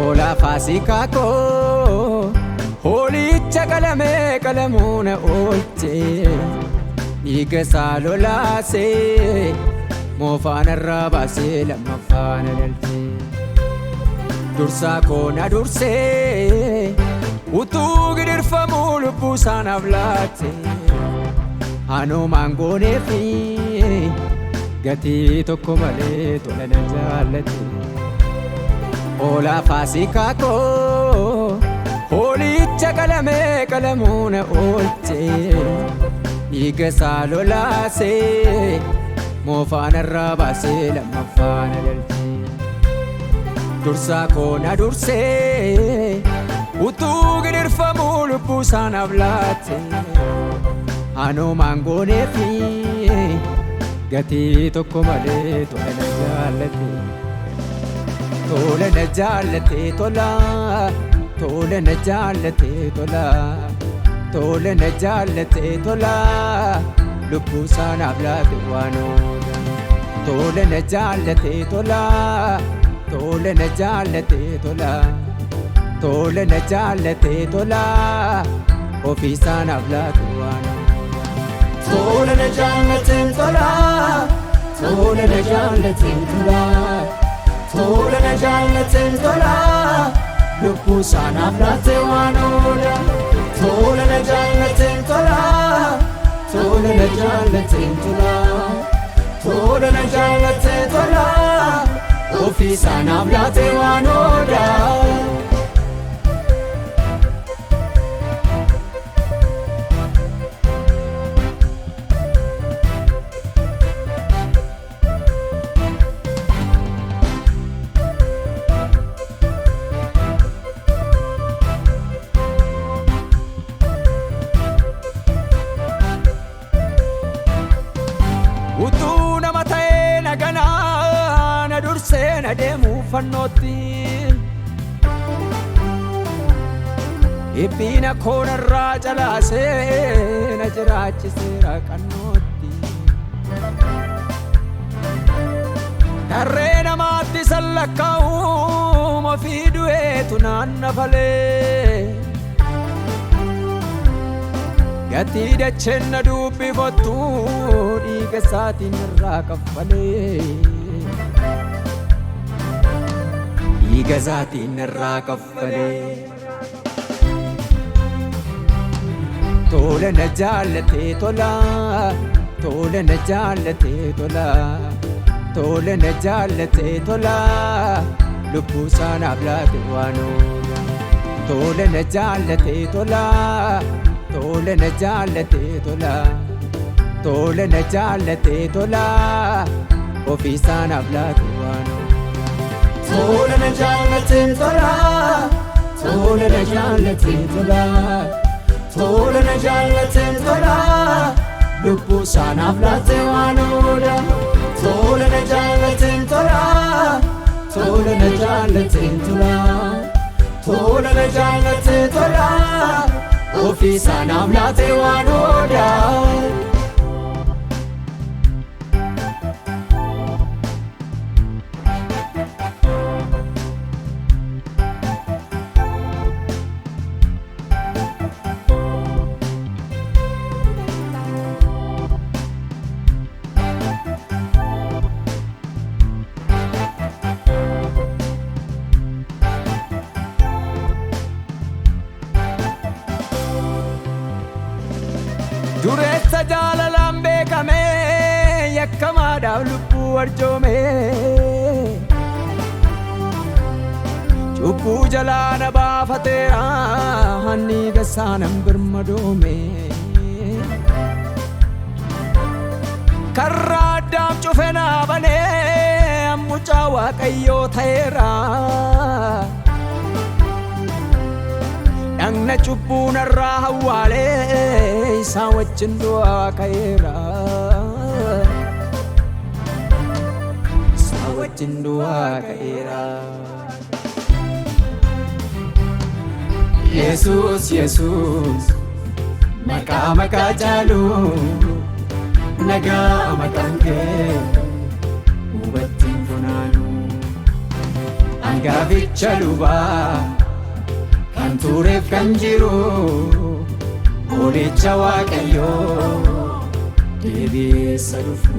Ola fasikako holicha qalamuna olche Iga salolase mofana rabase lamafana lalche Dursa kona durse utu gidirfamu lubbusan avlate Anu mangone fi gati tokko malee tolana jaallate Ola fasikako holicha qalamuna olche Iga salolase mofana rabase lamafana lalche Dursa kona durse utu gidirfamu lubbusan avlate Anu mangone fi gati tokko malee tolana jaallate Tolana jaallate tola Tolana jaallate tola Tolana jaallate tola lubbusan avlate wano Tolana jaallate tola Tolana jaallate tola Tolana jaallate tola ofiisan avlate wano Tolana jaallate tola Tolana jaallate tola Tolana jaallate tola lubbusan avlate wano Tolana jaallate tola Tolana jaallate tola Tolana jaallate tola ofiisan avlate wano Utu namatae nagana na durse na demu fannoti Ibina kona rajala se na jirachi sera kannoti Darre namatti sallakau mafidu etu nanna fale Gati dachenna dubbi fottu Diga saatin irraa kaffale Diga saatin irraa kaffale Tolana jaallate tola Tolana jaallate tola Tolana jaallate tola lubbusan avlate wano Tolana jaallate tola Tolana jaallate tola Tolana jaallate tola ofiisan avlate wano Tolana jaallate tola Tolana jaallate tola Tolana jaallate tola lubbusan avlate wano Tolana jaallate tola Tolana jaallate tola Tolana jaallate tola ofiisan avlate wano Duressa jaalalaan beekame yakkamaadhaaf lubbuu arjoome Cubbuu jalaa na baafateera hanni gassaanan birmadoome Karraa addaam cufe naa banee mucaa Waaqayyoo ta'eera Dhagna cubbuu narraa hawwaalee isaa wajjin du'aa ka'eera Isaa wajjin du'aa ka'eera Yesus Yesus maqaa jaalu nagaa maqaan kee hubattiin funaanu Hangaficha lubaa kan tureef kan jiru Hoolicha Waaqayyoo deebi'eessa dhufu.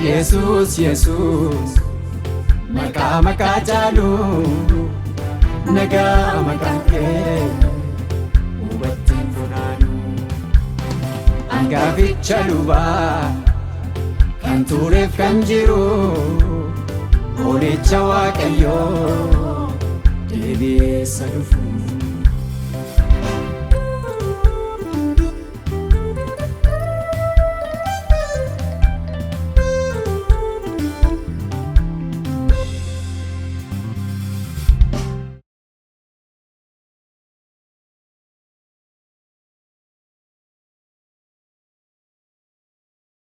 Yesuus Yesuus maqaa maqaa caalu nagaa maqaan kee hubattiin funaanu. Hangaficha lubaa kan tureef kan jiru Hoolicha Waaqayyoo deebi'eessa dhufu.